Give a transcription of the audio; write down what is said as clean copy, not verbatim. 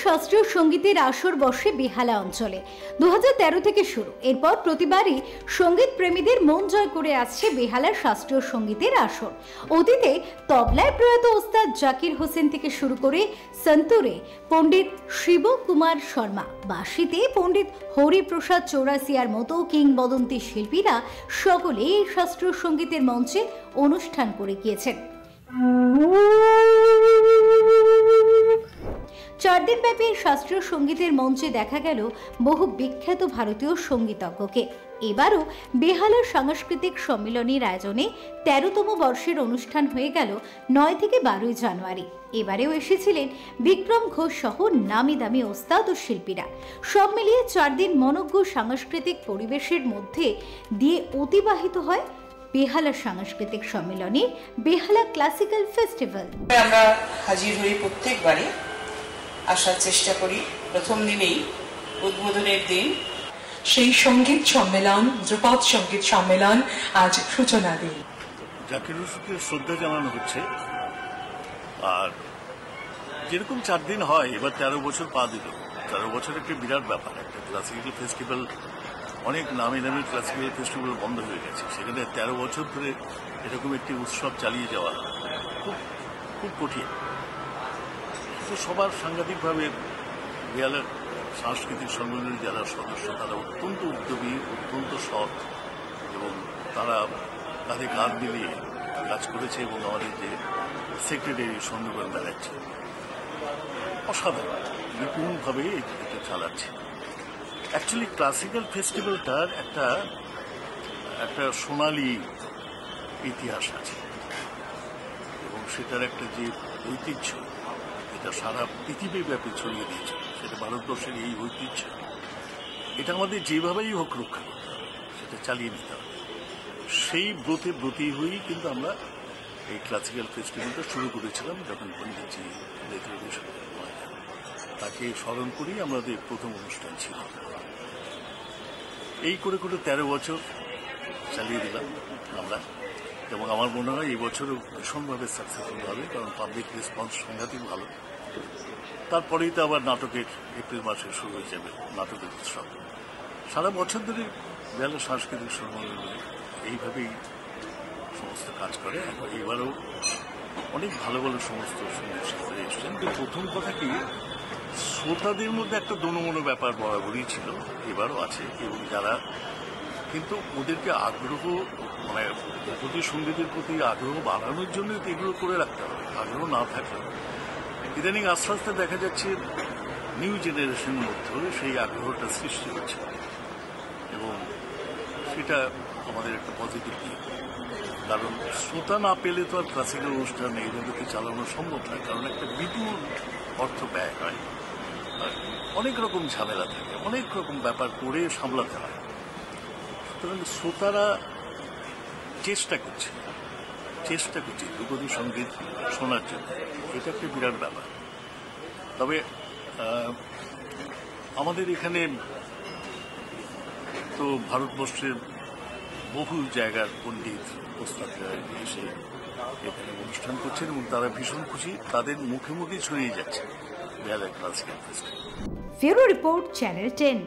শাস্ত্রীয় সঙ্গীতের আসর বসে বেহালা অঞ্চলে 2013 থেকে শুরু। এরপর প্রতিবারই সঙ্গীত প্রেমীদের মন জয় করে আসছে বেহালার শাস্ত্রীয় সঙ্গীতের আসর। অতীতে তবলায় প্রয়াত ওস্তাদ জাকির হোসেন থেকে শুরু করে সন্তুরে পণ্ডিত শিব কুমার শর্মা, বাঁশিতে পণ্ডিত হরিপ্রসাদ চৌরাসিয়ার মতো কিংবদন্তি শিল্পীরা সকলে এই শাস্ত্রীয় সঙ্গীতের মঞ্চে অনুষ্ঠান করে গিয়েছেন। 4 দিন ব্যাপী শাস্ত্রীয় সঙ্গীতের মঞ্চে দেখা গেল বহু বিখ্যাত ভারতীয় সঙ্গীতজ্ঞকে। এবারও বেহালার সাংস্কৃতিক সম্মেলনের আয়োজনে 13তম বর্ষের অনুষ্ঠান হয়ে গেল 9 থেকে 12 জানুয়ারি। এবারেও এসেছিলেন বিক্রম ঘোষ সহ নামি দামি ওস্তাদ ও শিল্পীরা। সব মিলিয়ে 4 দিন মনোজ্ঞ সাংস্কৃতিক পরিবেশের মধ্যে দিয়ে অতিবাহিত হয় বেহালা সাংস্কৃতিক সম্মেলনে বেহালা ক্লাসিক্যাল ফেস্টিভ্যাল। আমরা হাজির হই প্রত্যেকবারে, আসার চেষ্টা করি প্রথম দিনেই উদ্বোধনের দিন। সেই সঙ্গীত সম্মেলন, ধ্রুপদ সঙ্গীত সম্মেলন আজ সূচনা দিন। জাকির হোসেনকে শ্রদ্ধা জানানো হচ্ছে। আর যেরকম 4 দিন হয়, এবার 13 বছর পা দিল। 13 বছর একটা বিরাট ব্যাপার। একটা ক্লাসিক্যাল ফেস্টিভ্যাল, অনেক নামি দামি ক্লাসিক্যাল ফেস্টিভ্যাল বন্ধ হয়ে গেছে, সেখানে 13 বছর ধরে এরকম একটি উৎসব চালিয়ে যাওয়া খুব খুব কঠিন। তো সবার সাংঘাতিকভাবে বেহালার সাংস্কৃতিক সম্মেলনের যারা সদস্য, তারা অত্যন্ত উদ্যোগী, অত্যন্ত সৎ, এবং তারা তাদের কাঁধ মিলিয়ে কাজ করেছে। এবং আমাদের যে সেক্রেটারি সন্ধ্যা বেড়াচ্ছে, অসাধারণ নিপুণভাবে এটা চালাচ্ছে। অ্যাকচুয়ালি ক্লাসিক্যাল ফেস্টিভ্যালটার একটা সোনালী ইতিহাস আছে, এবং সেটার একটা যে ঐতিহ্য, এটা সারা পৃথিবীব্যাপী ছড়িয়ে দিয়েছে। সেটা ভারতবর্ষের এই ঐতিহ্য, এটা আমাদের যেভাবেই হোক রক্ষা করতে হবে, সেটা চালিয়ে নিতে হবে। সেই ব্রতী হয়েই কিন্তু আমরা এই ক্লাসিক্যাল ফেস্টিভ্যালটা শুরু করেছিলাম, যখন পণ্ডিতজি তাকে স্মরণ করেই আমাদের প্রথম অনুষ্ঠান ছিল। এই করে 13 বছর চালিয়ে দিলাম আমরা, এবং আমার মনে হয় এই বছরও ভীষণভাবে সাকসেসফুল হবে, কারণ পাবলিক রেসপন্স সাংঘাতিক ভালো। তারপরেই তো আবার নাটকের এপ্রিল মাসে শুরু হয়ে যাবে নাটকের উৎসব। সারা বছর ধরে বেহালা সাংস্কৃতিক সম্মেলন এইভাবেই সমস্ত কাজ করে। এবারও অনেক ভালো ভালো সমস্ত সঙ্গীত শিল্পীরা এসছেন। প্রথম কথা কি, শ্রোতাদের মধ্যে একটা দোনোমনো ব্যাপার বরাবরই ছিল, এবারও আছে। এবং যারা কিন্তু ওদেরকে আগ্রহ, মানে প্রতি সঙ্গীতের প্রতি আগ্রহ বাড়ানোর জন্য এগুলো করে রাখতে হবে। আগ্রহ না থাকলেও ইদানিং আস্তে আস্তে দেখা যাচ্ছে নিউ জেনারেশনের মধ্যে সেই আগ্রহটা সৃষ্টি হচ্ছে, এবং সেটা আমাদের একটা পজিটিভ দিক। কারণ শ্রোতা না পেলে তো আর ক্লাসিক্যাল অনুষ্ঠান এইভাবে চালানো সম্ভব নয়, কারণ একটা বিপুল অর্থ ব্যয় হয়, আর অনেক রকম ঝামেলা থাকে, অনেক রকম ব্যাপার করে সামলাতে হয়। সুতরাং শ্রোতারা চেষ্টা করছে ধ্রুপদী সঙ্গীত শোনার জন্য, এটা একটা বিরাট ব্যাপার। তবে আমাদের এখানে তো ভারতবর্ষের বহু জায়গার পণ্ডিত ওস্তাদরা এসে এখানে অনুষ্ঠান করছেন, এবং তারা ভীষণ খুশি, তাদের মুখে মুখে ছড়িয়ে যাচ্ছে Behala classical festival. Bureau report, channel 10।